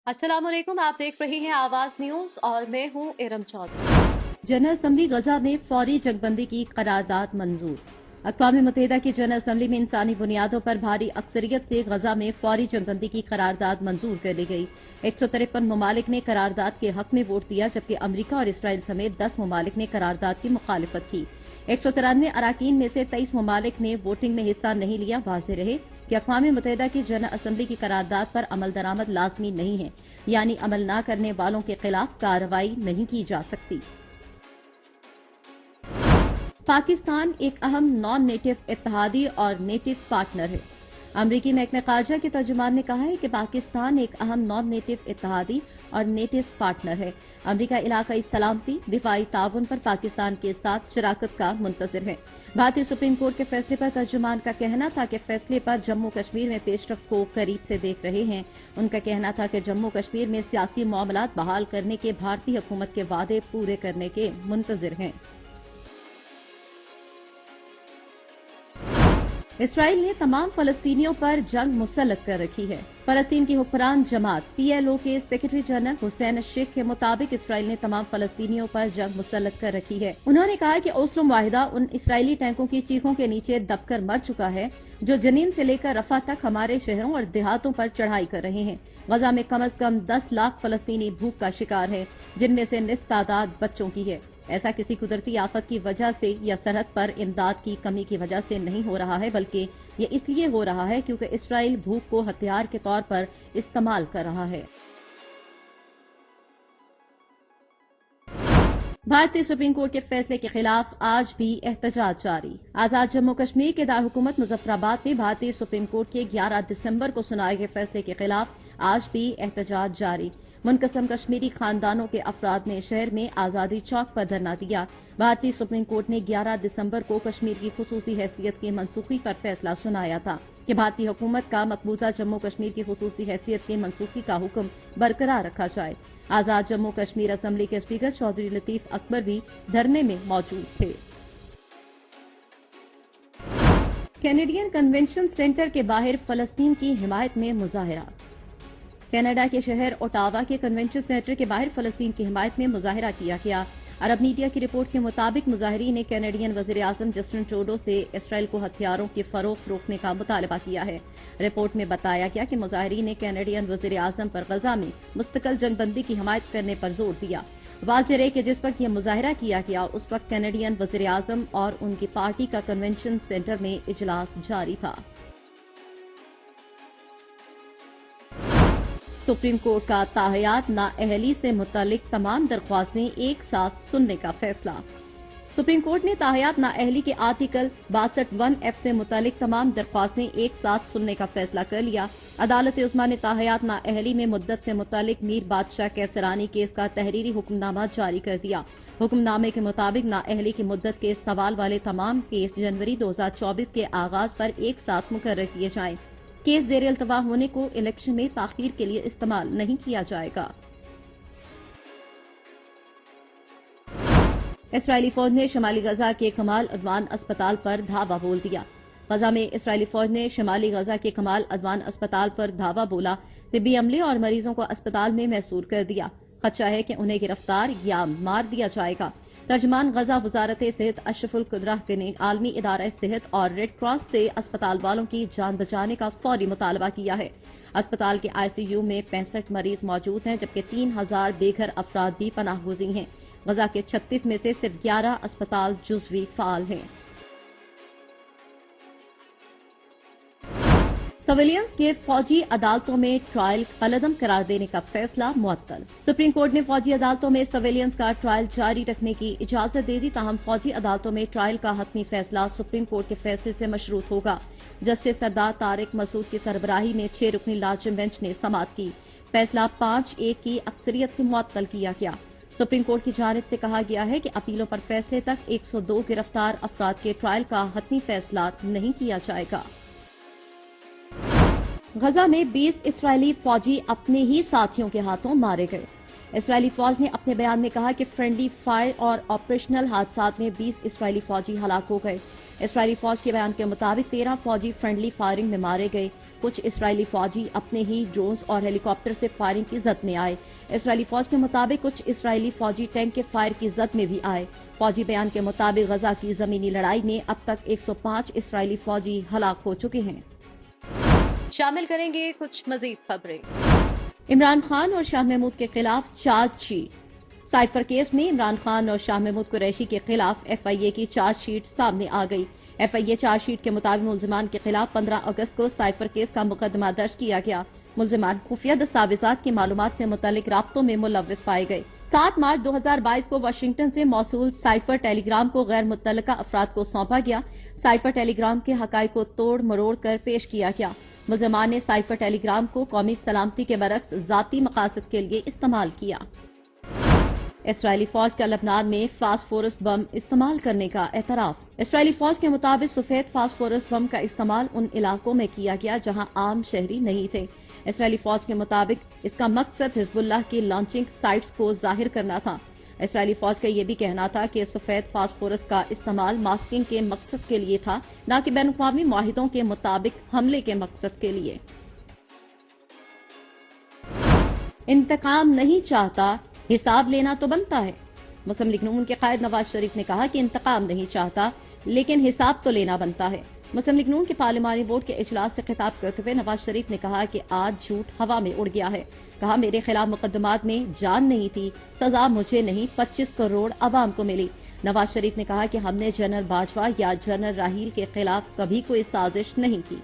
अस्सलाम वालेकुम, आप देख रहे हैं आवाज न्यूज और मैं हूं इरम चौधरी। जनरल असम्बली गजा में फौरी जंगबंदी की करारदाद मंजूर। अक़वाम मुत्तहिदा की जनरल असम्बली में इंसानी बुनियादों पर भारी अक्सरियत से गजा में फौरी जंगबंदी की करारदाद मंजूर कर ली गई। 153 ममालिक ने करारदाद के हक में वोट दिया, जबकि अमरीका और इसराइल समेत 10 ममालिक ने करारदाद की मुखालिफत की। 193 अराकीन में से 23 ममालिक ने वोटिंग में हिस्सा नहीं लिया। वाज़ेह रहे कि अक़वाम मुत्तहिदा की जनरल असम्बली की करारदाद पर अमल दरामद लाजमी नहीं है, यानी अमल न करने वालों के खिलाफ कार्रवाई नहीं की जा सकती। पाकिस्तान एक अहम नॉन नेटिव इत्तेहादी और नेटिव पार्टनर है। अमरीकी महकमे ख़ारजा के तर्जुमान ने कहा है कि पाकिस्तान एक अहम नॉन नेटिव इत्तेहादी और नेटिव पार्टनर है। अमरीका इलाकाई सलामती, दिफाई ताउन पर पाकिस्तान के साथ शराकत का मुंतज़िर है। भारतीय सुप्रीम कोर्ट के फैसले पर तर्जुमान का कहना था कि फैसले पर जम्मू कश्मीर में पेशरफ्त को करीब से देख रहे हैं। उनका कहना था कि जम्मू कश्मीर में सियासी मामलात बहाल करने के भारतीय हुकूमत के वादे पूरे करने के मुंतज़िर हैं। इसराइल ने तमाम फलस्तीनियों पर जंग मुसल्लत कर रखी है। फलस्तीन की हुक्मरान जमात PLO के सेक्रेटरी जनरल हुसैन शेख के मुताबिक इसराइल ने तमाम फलस्तीनियों पर जंग मुसल्लत कर रखी है। उन्होंने कहा कि ओस्लो मुआहिदा उन इसराइली टैंकों की चीखों के नीचे दबकर मर चुका है जो जनीन से लेकर रफा तक हमारे शहरों और देहातों पर चढ़ाई कर रहे हैं। गजा में कम से कम 10 लाख फलस्तीनी भूख का शिकार है, जिनमें से निस्फ तादाद बच्चों की है। ऐसा किसी कुदरती आफत की वजह से या सरहद पर इमदाद की कमी की वजह से नहीं हो रहा है, बल्कि ये इसलिए हो रहा है क्योंकि इसराइल भूख को हथियार के तौर पर इस्तेमाल कर रहा है। भारतीय सुप्रीम कोर्ट के फैसले के खिलाफ आज भी एहतजाज जारी। आजाद जम्मू कश्मीर के दारहुकूमत मुजफ्फराबाद में भारतीय सुप्रीम कोर्ट के 11 दिसंबर को सुनाए गए फैसले के खिलाफ आज भी एहतजाज जारी। मुनकसम कश्मीरी खानदानों के अफराद ने शहर में आजादी चौक पर धरना दिया। भारतीय सुप्रीम कोर्ट ने 11 दिसंबर को कश्मीर की खुसूसी हैसियत की मनसूखी पर फैसला सुनाया था कि भारतीय हुकूमत का मकबूजा जम्मू कश्मीर की खुसूसी हैसियत की मनसूखी का हुक्म बरकरार रखा जाए। आजाद जम्मू कश्मीर असम्बली के स्पीकर चौधरी लतीफ अकबर भी धरने में मौजूद थे। कैनेडियन कन्वेंशन सेंटर के बाहर फलस्तीन की हिमायत में मुजाहिरा। कनाडा के शहर ओटावा के कन्वेंशन सेंटर के बाहर फलस्तीन की हिमायत में मुजाहिरा किया गया। अरब मीडिया की रिपोर्ट के मुताबिक मुजाहिरीन ने कैनेडियन वज़ीर आज़म जस्टिन ट्रूडो से इसराइल को हथियारों की फरोख्त रोकने का मुतालबा किया है। रिपोर्ट में बताया गया कि मुजाहिरीन ने कैनेडियन वज़ीर आज़म पर गजा में मुस्तकिल जंगबंदी की हिमायत करने पर जोर दिया। वाज़ेह है कि जिस वक्त यह मुजाहिरा किया गया उस वक्त कैनेडियन वज़ीर आज़म और उनकी पार्टी का कन्वेंशन सेंटर में इजलास जारी था। सुप्रीम कोर्ट का ताहयात नाअहली से मुतालिक तमाम दरख्वास्तें एक साथ सुनने का फैसला। सुप्रीम कोर्ट ने ताहयात नाअहली के आर्टिकल 62(1)(f) से मुतालिक तमाम दरख्वास्तें एक साथ सुनने का फैसला कर लिया। अदालत उस्मा ने ताहयात नाअहली में मुद्दत से मुतालिक मीर बादशाह कैसरानी केस का तहरीरी हुक्मनामा जारी कर दिया। हुक्मनामे के मुताबिक नाअहली की मुद्दत के सवाल वाले तमाम केस जनवरी 2024 के आगाज पर एक साथ मुकर्रर किए जाएं। केस ज़ेर इल्तवा होने को इलेक्शन में ताखीर के लिए इस्तेमाल नहीं किया जाएगा। इसराइली फौज ने शमाली गजा के कमाल अदवान अस्पताल पर धावा बोल दिया। गजा में इसराइली फौज ने शमाली गजा के कमाल अदवान अस्पताल पर धावा बोला। तिब्बी अमले और मरीजों को अस्पताल में महसूर कर दिया। खदशा है कि उन्हें गिरफ्तार या मार दिया जाएगा। तर्जमान गजा वजारत सेहत अशरफुल कुदरह ने आलमी इदारा सेहत और रेड क्रॉस से अस्पताल वालों की जान बचाने का फौरी मुतालबा किया है। अस्पताल के ICU में 65 मरीज मौजूद हैं, जबकि 3000 बेघर अफराद भी पनाह गुज़ीर हैं। गजा के 36 में से सिर्फ 11 अस्पताल जुज़वी फाल हैं। सिविलियंस के फौजी अदालतों में ट्रायल कलअदम करार देने का फैसला मुअत्तल। सुप्रीम कोर्ट ने फौजी अदालतों में सिविलियंस का ट्रायल जारी रखने की इजाजत दे दी, ताहम फौजी अदालतों में ट्रायल का हतमी फैसला सुप्रीम कोर्ट के फैसले से मशरूत होगा। जस्टिस सरदार तारिक मसूद की सरबराही में 6 रुकनी लाजिम बेंच ने समाअत की। फैसला 5-1 की अक्सरियत से मुअत्तल किया गया। सुप्रीम कोर्ट की जानिब से कहा गया है कि अपीलों पर फैसले तक 102 गिरफ्तार अफराद के ट्रायल का हतमी फैसला नहीं किया जाएगा। गजा में 20 इसराइली फौजी अपने ही साथियों के हाथों मारे गए। इसराइली फौज ने अपने बयान में कहा कि फ्रेंडली फायर और ऑपरेशनल हादसात में 20 इसराइली फौजी हलाक हो गए। इसराइली फौज के बयान के मुताबिक 13 फौजी फ्रेंडली फायरिंग में मारे गए। کچھ اسرائیلی فوجی اپنے ہی ڈرونز اور ہیلی کاپٹر سے فائرنگ کی زد میں آئے۔ اسرائیلی فوج کے مطابق کچھ اسرائیلی فوجی ٹینک کے فائر کی زد میں بھی آئے۔ فوجی بیان کے مطابق غزہ کی زمینی لڑائی میں اب تک 105 اسرائیلی فوجی ہلاک ہو چکے ہیں۔ شامل کریں گے کچھ مزید خبریں۔ عمران خان اور شاہ محمود کے خلاف چارج شیٹ۔ سائفر کیس میں عمران خان اور شاہ محمود قریشی کے خلاف ایف آئی اے کی چارج شیٹ سامنے آ گئی۔ F I A charge sheet کے مطابق ملزمان کے خلاف 15 اگست کو سائفر کیس کا مقدمہ درج کیا گیا۔ ملزمان خفیہ دستاویزات کی معلومات سے متعلق رابطوں میں ملوث پائے گئے۔ 7 مارچ 2022 کو واشنگٹن سے موصول سائفر ٹیلی گرام کو غیر متعلقہ افراد کو سونپا گیا۔ سائفر ٹیلی گرام کے حقائق کو توڑ مروڑ کر پیش کیا گیا۔ ملزمان نے سائفر ٹیلی گرام کو قومی سلامتی کے برعکس ذاتی مقاصد کے لیے استعمال کیا۔ اسرائیلی فوج کا لبنان میں فاسفورس بم استعمال کرنے کا اعتراف۔ اسرائیلی فوج کے مطابق سفید فاسفورس بم کا استعمال ان علاقوں میں کیا گیا جہاں عام شہری نہیں تھے۔ اسرائیلی فوج کے مطابق اس کا مقصد حزب اللہ کی لانچنگ سائٹس کو ظاہر کرنا تھا۔ اسرائیلی فوج کا یہ بھی کہنا تھا کہ سفید فاسفورس کا استعمال ماسکنگ کے مقصد کے لیے تھا، نہ کہ بین الاقوامی معاہدوں کے مطابق حملے کے مقصد کے لیے۔ انتقام نہیں چاہتا، حساب لینا تو بنتا ہے۔ مسلم لیگ نون کے قائد نواز شریف نے کہا کہ انتقام نہیں چاہتا لیکن حساب تو لینا بنتا ہے۔ مسلم لیگ نون کے پارلیمانی بورڈ کے اجلاس سے خطاب کرتے ہوئے نواز شریف نے کہا کہ آج جھوٹ ہوا میں اڑ گیا ہے۔ کہا میرے خلاف مقدمات میں جان نہیں تھی، سزا مجھے نہیں 25 کروڑ عوام کو ملی۔ نواز شریف نے کہا کہ ہم نے جنرل باجوہ یا جنرل راحیل کے خلاف کبھی کوئی سازش نہیں کی۔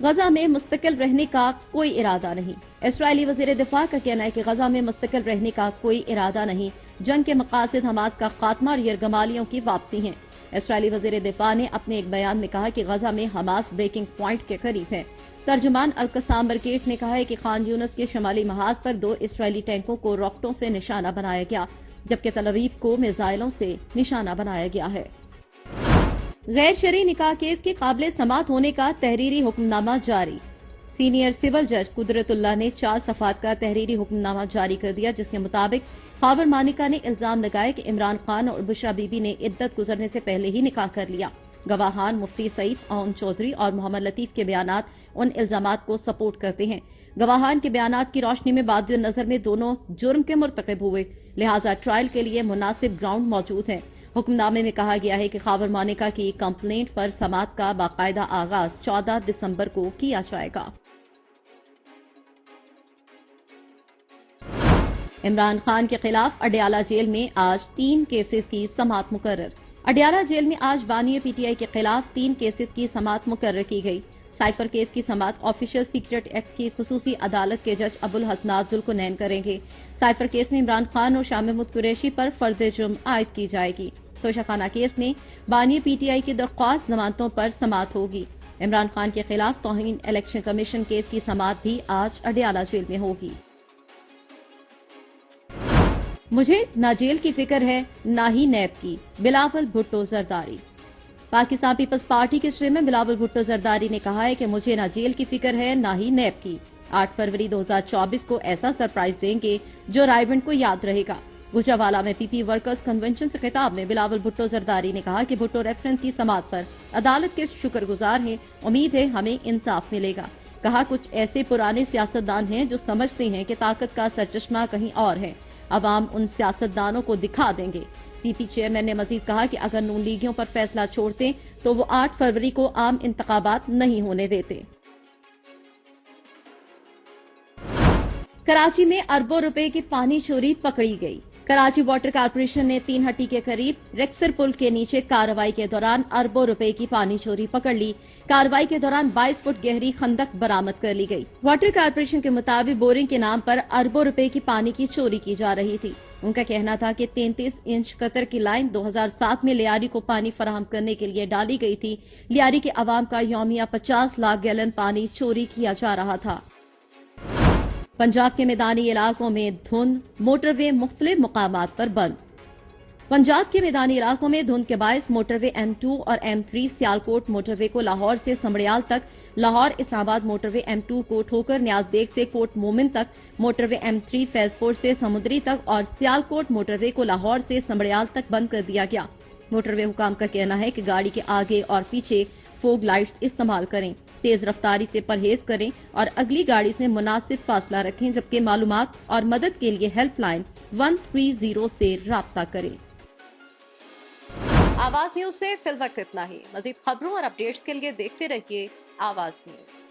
غزہ میں مستقل رہنے کا کوئی ارادہ نہیں۔ اسرائیلی وزیر دفاع کا کہنا ہے کہ غزہ میں مستقل رہنے کا کوئی ارادہ نہیں، جنگ کے مقاصد حماس کا خاتمہ اور یرغمالیوں کی واپسی ہیں۔ اسرائیلی وزیر دفاع نے اپنے ایک بیان میں کہا کہ غزہ میں حماس بریکنگ پوائنٹ کے قریب ہے۔ ترجمان القسام برکیٹ نے کہا ہے کہ خان یونس کے شمالی محاذ پر 2 اسرائیلی ٹینکوں کو راکٹوں سے نشانہ بنایا گیا، جبکہ تل ابیب کو میزائلوں سے نشانہ بنایا گیا ہے۔ غیر شرعی نکاح کیس کے قابل سماعت ہونے کا تحریری حکم نامہ جاری۔ سینئر سول جج قدرت اللہ نے 4 صفحات کا تحریری حکم نامہ جاری کر دیا، جس کے مطابق خاور مانیکا نے الزام لگایا کہ عمران خان اور بشرا بی بی نے عدت گزرنے سے پہلے ہی نکاح کر لیا۔ گواہان مفتی سعید اون چودھری اور محمد لطیف کے بیانات ان الزامات کو سپورٹ کرتے ہیں۔ گواہان کے بیانات کی روشنی میں باد نظر میں دونوں جرم کے مرتکب ہوئے، لہٰذا ٹرائل کے لیے مناسب گراؤنڈ موجود ہے۔ حکم نامے میں کہا گیا ہے کہ خاور مانیکا کی کمپلینٹ پر سماعت کا باقاعدہ آغاز 14 دسمبر کو کیا جائے گا۔ عمران خان کے خلاف اڈیالہ جیل میں آج 3 کیسز کی سماعت مقرر۔ اڈیالہ جیل میں آج بانی پی ٹی آئی کے خلاف 3 کیسز کی سماعت مقرر کی گئی۔ سائفر کیس کی سماعت آفیشل سیکرٹ ایکٹ کی خصوصی عدالت کے جج ابو الحسنات ذوالقرنین کریں گے۔ سائفر کیس میں عمران خان اور شاہ محمود قریشی پر فرض جرم عائد کی جائے گی۔ توشہ خانہ کیس میں بانی پی ٹی آئی کی درخواست ضمانتوں پر سماعت ہوگی۔ عمران خان کے خلاف توہین الیکشن کمیشن کیس کی سماعت بھی آج اڈیالہ جیل میں ہوگی۔ مجھے نہ جیل کی فکر ہے نہ ہی نیب کی، بلاول بھٹو زرداری۔ پاکستان پیپلز پارٹی کے صدر میں بلاول بھٹو زرداری نے کہا ہے کہ مجھے نہ جیل کی فکر ہے نہ ہی نیب کی۔ 8 فروری 2024 کو ایسا سرپرائز دیں گے جو رائیونڈ کو یاد رہے گا۔ گوجرانوالہ میں پی پی ورکرز کنونشن سے خطاب میں بلاول بھٹو زرداری نے کہا کہ بھٹو ریفرنس کی سماعت پر عدالت کے شکر گزار ہیں، امید ہے ہمیں انصاف ملے گا۔ کہا کچھ ایسے پرانے سیاستدان ہیں جو سمجھتے ہیں کہ طاقت کا سرچشمہ کہیں اور ہے، عوام ان سیاستدانوں کو دکھا دیں گے۔ پی پی چیئرمین نے مزید کہا کہ اگر نون لیگیوں پر فیصلہ چھوڑتے تو وہ 8 فروری کو عام انتخابات نہیں ہونے دیتے۔ کراچی میں اربوں روپے کی پانی چوری پکڑی گئی۔ کراچی واٹر کارپوریشن نے 3 ہٹی کے قریب ریکسر پل کے نیچے کارروائی کے دوران اربوں روپے کی پانی چوری پکڑ لی۔ کارروائی کے دوران 22 فٹ گہری خندق برآمد کر لی گئی۔ واٹر کارپوریشن کے مطابق بورنگ کے نام پر اربوں روپے کی پانی کی چوری کی جا رہی تھی۔ ان کا کہنا تھا کہ 33 انچ قطر کی لائن 2007 میں لیاری کو پانی فراہم کرنے کے لیے ڈالی گئی تھی۔ لیاری کے عوام کا یومیہ 50 لاکھ گیلن پانی چوری کیا جا رہا تھا۔ پنجاب کے میدانی علاقوں میں دھند، موٹر وے مختلف مقامات پر بند۔ پنجاب کے میدانی علاقوں میں دھند کے باعث موٹر وے M2 اور M3 سیالکوٹ موٹر وے کو لاہور سے سمڑیال تک، لاہور اسلام آباد موٹر وے M2 کو ٹھوکر نیاز بیگ سے کوٹ مومن تک، موٹر وے M3 فیض پور سے سمندری تک اور سیالکوٹ موٹر وے کو لاہور سے سمڑیال تک بند کر دیا گیا۔ موٹر وے حکام کا کہنا ہے کہ گاڑی کے آگے اور پیچھے فوگ لائٹس استعمال کریں۔ तेज रफ्तारी से परहेज करें और अगली गाड़ी से मुनासिब फासला रखें, जबकि मालूमात और मदद के लिए हेल्पलाइन 130 से राब्ता करें। आवाज न्यूज से फिल वक्त इतना ही। मजीद खबरों और अपडेट्स के लिए देखते रहिए आवाज न्यूज।